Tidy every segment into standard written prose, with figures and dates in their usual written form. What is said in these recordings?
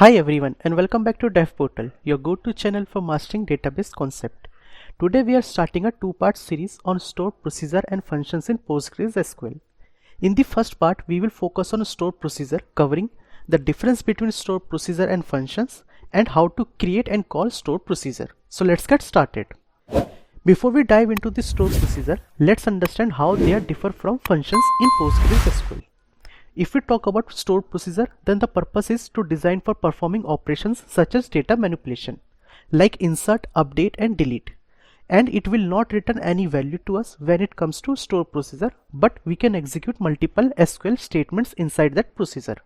Hi everyone and welcome back to Dev Portal, your go-to channel for mastering database concept. Today we are starting a two-part series on store procedure and functions in PostgreSQL. In the first part, we will focus on store procedure, covering the difference between store procedure and functions and how to create and call store procedure. So let's get started. Before we dive into the store procedure, let's understand how they differ from functions in PostgreSQL. If we talk about store procedure, then the purpose is to design for performing operations such as data manipulation, like insert, update and delete. And it will not return any value to us when it comes to store procedure, but we can execute multiple SQL statements inside that procedure.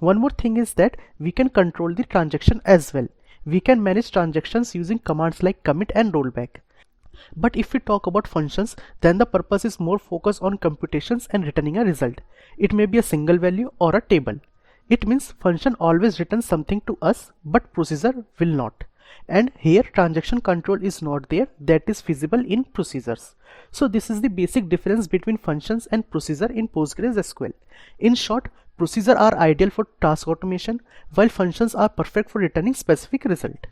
One more thing is that we can control the transaction as well. We can manage transactions using commands like commit and rollback. But if we talk about functions, then the purpose is more focused on computations and returning a result. It may be a single value or a table. It means function always returns something to us, but procedure will not. And here transaction control is not there, that is feasible in procedures. So this is the basic difference between functions and procedure in PostgreSQL. In short, procedures are ideal for task automation, while functions are perfect for returning specific result.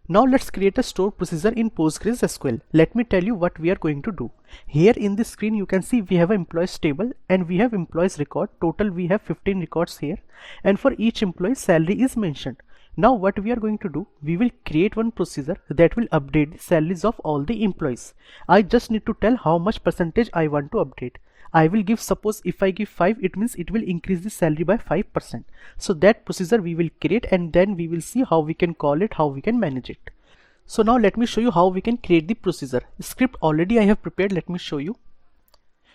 Now let's create a store procedure in PostgreSQL. Let me tell you what we are going to do. Here in the screen you can see we have an employees table and we have employees record. Total we have 15 records here, and for each employee salary is mentioned. Now what we are going to do, we will create one procedure that will update the salaries of all the employees. I just need to tell how much percentage I want to update. I will give, suppose if I give 5, it means it will increase the salary by 5%. So that procedure we will create, and then we will see how we can call it, how we can manage it. So now let me show you how we can create the procedure. Script already I have prepared, let me show you.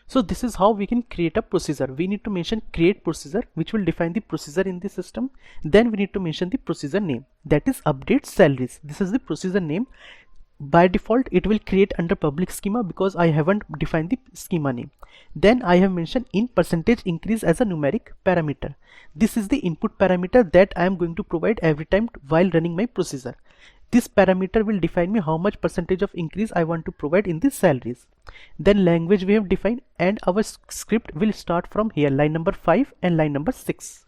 So this is how we can create a procedure. We need to mention create procedure, which will define the procedure in the system. Then we need to mention the procedure name, that is update salaries. This is the procedure name. By default it will create under public schema because I haven't defined the schema name. Then I have mentioned in percentage increase as a numeric parameter. This is the input parameter that I am going to provide every time while running my procedure. This parameter will define me how much percentage of increase I want to provide in the salaries. Then language we have defined, and our script will start from here, line number 5 and line number 6.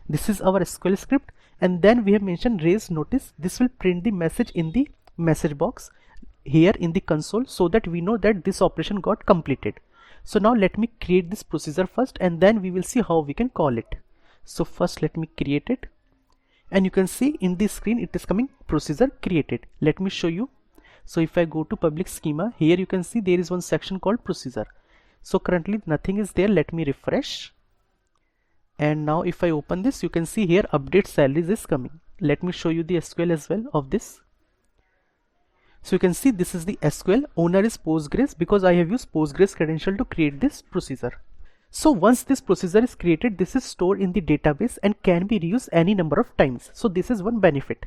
This is our SQL script, and then we have mentioned raise notice. This will print the message in the message box here in the console so that we know that this operation got completed. So now let me create this procedure first, and then we will see how we can call it. So first let me create it, and you can see in the screen it is coming procedure created. Let me show you. So if I go to public schema, here you can see there is one section called procedure. So currently nothing is there. Let me refresh, and now if I open this, you can see here update salaries is coming. Let me show you the SQL as well of this. So you can see this is the SQL, owner is Postgres because I have used Postgres credential to create this procedure. So once this procedure is created, this is stored in the database and can be reused any number of times. So this is one benefit.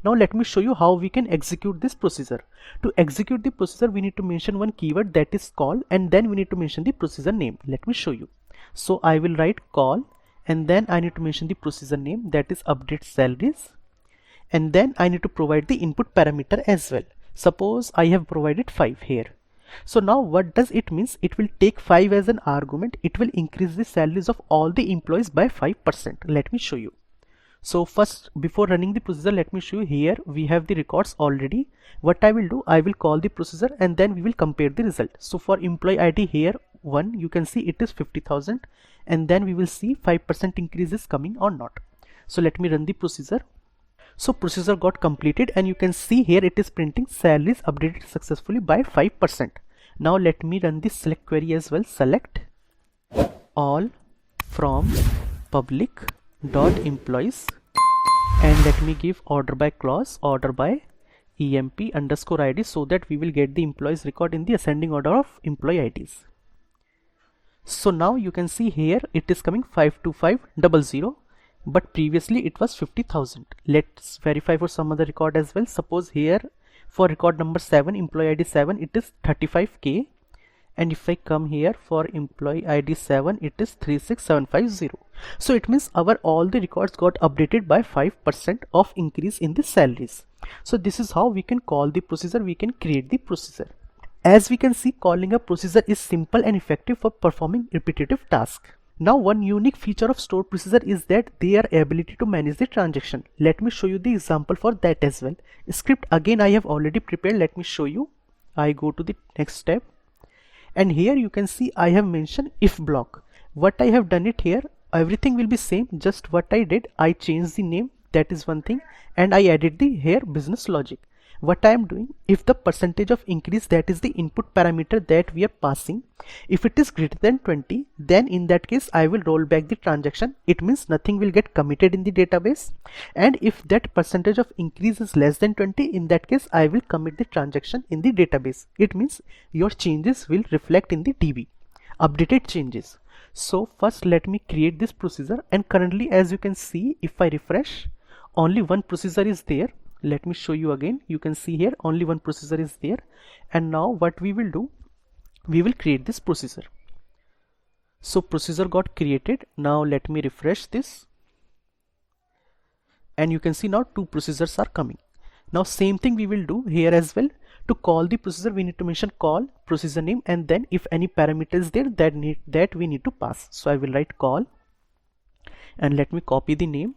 Now let me show you how we can execute this procedure. To execute the procedure, we need to mention one keyword, that is call, and then we need to mention the procedure name. Let me show you. So I will write call, and then I need to mention the procedure name, that is update salaries, and then I need to provide the input parameter as well. Suppose I have provided 5 here. So now what does it means? It will take 5 as an argument. It will increase the salaries of all the employees by 5%. Let me show you. So first, before running the procedure, let me show you. Here we have the records already. What I will do, I will call the procedure and then we will compare the result. So for employee ID here 1, you can see it is 50,000, and then we will see 5% increase is coming or not. So let me run the procedure. So procedure got completed, and you can see here it is printing salaries updated successfully by 5%. Now let me run this select query as well. Select all from public dot employees, and let me give order by clause, order by emp underscore id, so that we will get the employees record in the ascending order of employee IDs. So now you can see here it is coming 52500, but previously it was 50,000. Let's verify for some other record as well. Suppose here for record number 7, employee ID 7, it is 35k, and if I come here for employee ID 7, it is 36750. So it means our all the records got updated by 5% of increase in the salaries. So this is how we can call the procedure, we can create the procedure. As we can see, calling a procedure is simple and effective for performing repetitive tasks. Now one unique feature of stored procedure is that their ability to manage the transaction. Let me show you the example for that as well. Script again I have already prepared. Let me show you. I go to the next step, and here you can see I have mentioned if block. What I have done it here, everything will be same, just what I did, I changed the name, that is one thing, and I added the here business logic. What I am doing, if the percentage of increase, that is the input parameter that we are passing, if it is greater than 20, then in that case I will roll back the transaction. It means nothing will get committed in the database. And if that percentage of increase is less than 20, in that case I will commit the transaction in the database. It means your changes will reflect in the DB, updated changes. So first let me create this procedure, and currently as you can see, if I refresh, only one procedure is there. Let me show you again. You can see here only one procedure is there. And now what we will do, we will create this procedure. So procedure got created. Now let me refresh this, and you can see now two procedures are coming. Now same thing we will do here as well. To call the procedure, we need to mention call procedure name, and then if any parameter is there that we need to pass. So I will write call, and let me copy the name,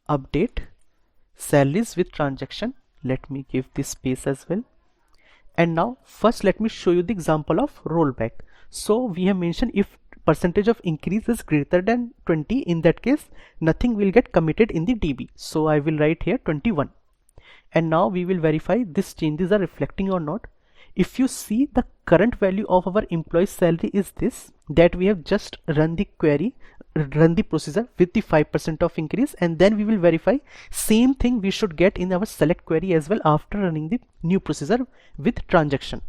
update salaries with transaction. Let me give this space as well. And now first let me show you the example of rollback. So we have mentioned if percentage of increase is greater than 20, in that case nothing will get committed in the DB. So I will write here 21, and now we will verify these changes are reflecting or not. If you see, the current value of our employee salary is this, that we have just run the query, run the procedure with the 5% of increase, and then we will verify same thing we should get in our select query as well after running the new procedure with transaction.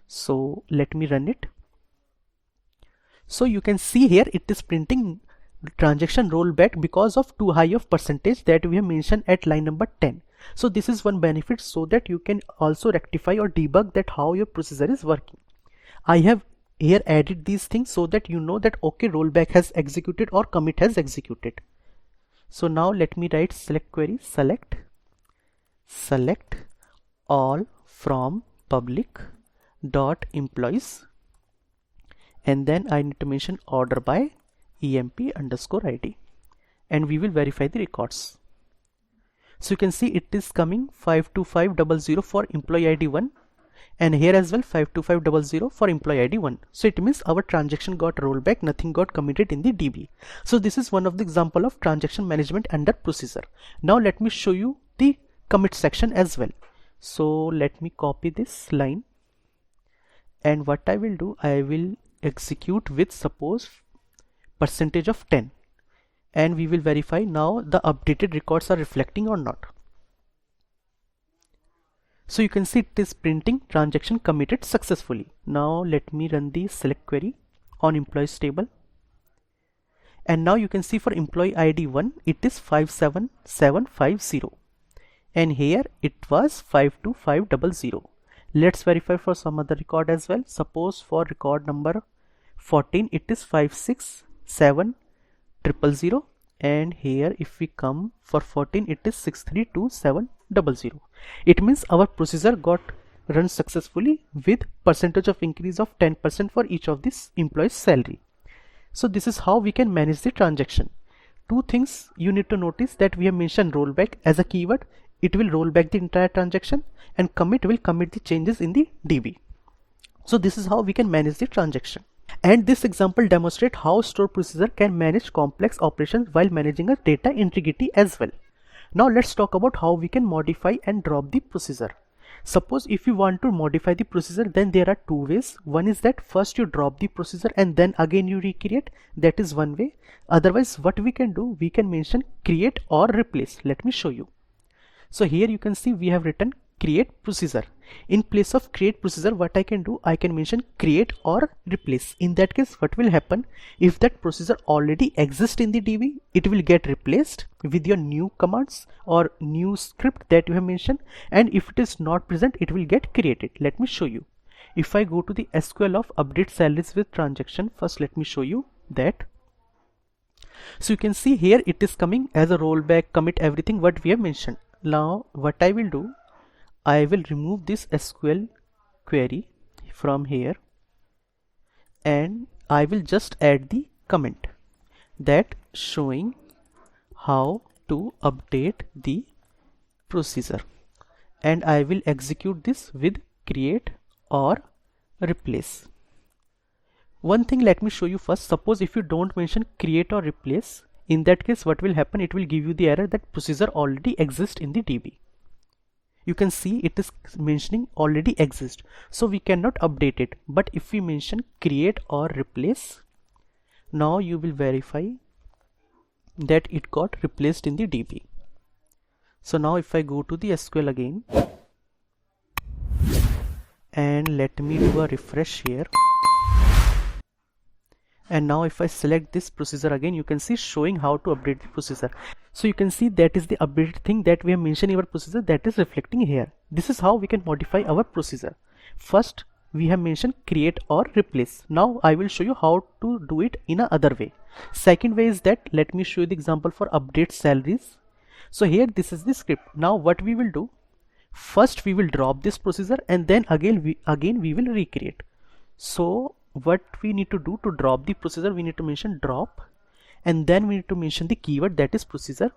So let me run it. So you can see here it is printing transaction rollback because of too high of percentage that we have mentioned at line number 10. So this is one benefit, so that you can also rectify or debug that how your procedure is working. I have here added these things so that you know that okay, rollback has executed or commit has executed. So now let me write select query, select all from public dot employees, and then I need to mention order by emp underscore id, and we will verify the records. So you can see it is coming 52500 for employee ID 1, and here as well 52500 for employee ID 1. So it means our transaction got rollback, nothing got committed in the DB. So this is one of the example of transaction management under procedure. Now let me show you the commit section as well. So let me copy this line, and what I will do, I will execute with suppose percentage of 10. And we will verify now the updated records are reflecting or not. So you can see it is printing transaction committed successfully. Now let me run the select query on employees table, and now you can see for employee ID 1 it is 57750, and here it was 52500. Let's verify for some other record as well. Suppose for record number 14 it is 56700, and here if we come for 14 it is 632700. It means our procedure got run successfully with percentage of increase of 10% for each of these employees salary. So this is how we can manage the transaction. Two things you need to notice, that we have mentioned rollback as a keyword. It will roll back the entire transaction, and commit will commit the changes in the DB. So this is how we can manage the transaction. And this example demonstrates how stored procedure can manage complex operations while managing a data integrity as well. Now let's talk about how we can modify and drop the procedure. Suppose if you want to modify the procedure, then there are two ways. One is that first you drop the procedure and then again you recreate. That is one way. Otherwise what we can do, we can mention create or replace. Let me show you. So here you can see we have written create procedure. In place of create procedure, what I can do, I can mention create or replace. In that case, what will happen, if that procedure already exists in the DB, it will get replaced with your new commands or new script that you have mentioned, and if it is not present, it will get created. Let me show you. If I go to the SQL of update salaries with transaction, first let me show you that. So you can see here it is coming as a rollback, commit, everything what we have mentioned. Now what I will do, I will remove this SQL query from here, and I will just add the comment that showing how to update the procedure, and I will execute this with create or replace. One thing, let me show you first. Suppose if you don't mention create or replace, in that case what will happen, it will give you the error that procedure already exists in the DB. You can see it is mentioning already exist, so we cannot update it. But if we mention create or replace, now you will verify that it got replaced in the DB. So now if I go to the SQL again and let me do a refresh here, and now if I select this procedure again, you can see showing how to update the procedure. So you can see that is the updated thing that we have mentioned in our procedure that is reflecting here. This is how we can modify our procedure. First we have mentioned create or replace. Now I will show you how to do it in a other way. Second way is that, let me show you the example for update salaries. So here this is the script. Now what we will do, first we will drop this procedure and then again we will recreate. So what we need to do to drop the procedure, we need to mention drop, and then we need to mention the keyword that is procedure,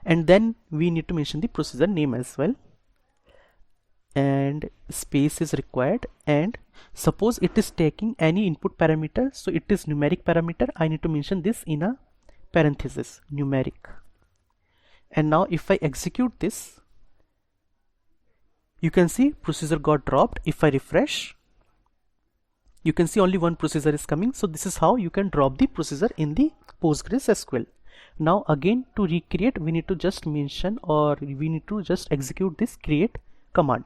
and then we need to mention the procedure name as well, and space is required. And suppose it is taking any input parameter, so it is numeric parameter, I need to mention this in a parenthesis, numeric. And now if I execute this, you can see procedure got dropped. If I refresh, you can see only one procedure is coming. So this is how you can drop the procedure in the PostgreSQL. Now again, to recreate, we need to just mention, or we need to just execute this create command.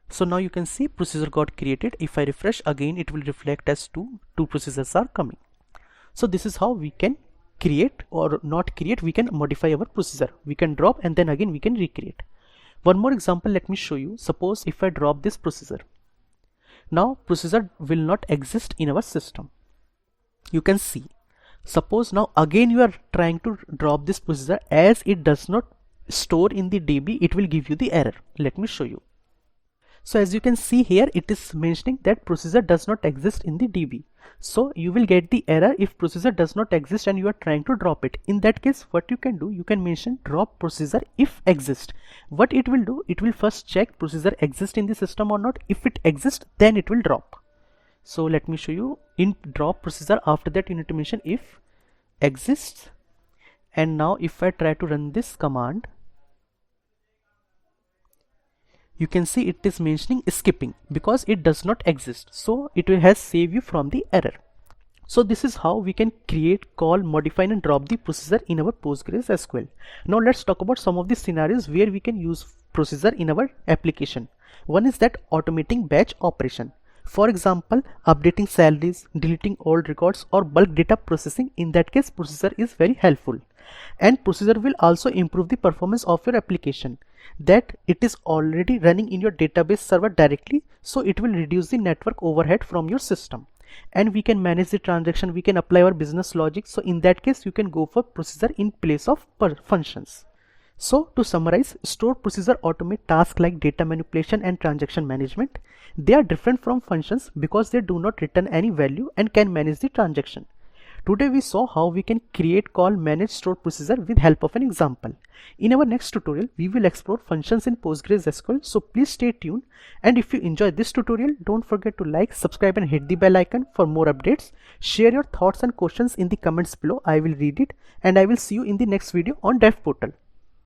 So now you can see procedure got created. If I refresh again, it will reflect as two procedures are coming. So this is how we can create, or not create, we can modify our procedure. We can drop and then again we can recreate. One more example, let me show you. Suppose if I drop this procedure, now procedure will not exist in our system. You can see, suppose now again you are trying to drop this procedure, as it does not store in the DB, it will give you the error. Let me show you. So as you can see here, it is mentioning that procedure does not exist in the DB. So you will get the error if procedure does not exist and you are trying to drop it. In that case, what you can do, you can mention drop procedure if exist. What it will do, it will first check procedure exists in the system or not. If it exists, then it will drop. So let me show you. In drop procedure, after that you need to mention if exists. And now if I try to run this command, you can see it is mentioning skipping because it does not exist. So it has saved you from the error. So this is how we can create, call, modify and drop the procedure in our PostgreSQL. Now let's talk about some of the scenarios where we can use procedure in our application. One is that automating batch operation. For example, updating salaries, deleting old records, or bulk data processing. In that case, procedure is very helpful. And procedure will also improve the performance of your application, that it is already running in your database server directly, so it will reduce the network overhead from your system. And we can manage the transaction, we can apply our business logic. So in that case, you can go for procedure in place of functions. So to summarize, stored procedure automate tasks like data manipulation and transaction management. They are different from functions because they do not return any value and can manage the transaction. Today we saw how we can create, call, manage stored procedure with help of an example. In our next tutorial, we will explore functions in PostgreSQL, so please stay tuned. And if you enjoyed this tutorial, don't forget to like, subscribe and hit the bell icon for more updates. Share your thoughts and questions in the comments below. I will read it and I will see you in the next video on Dev Portal.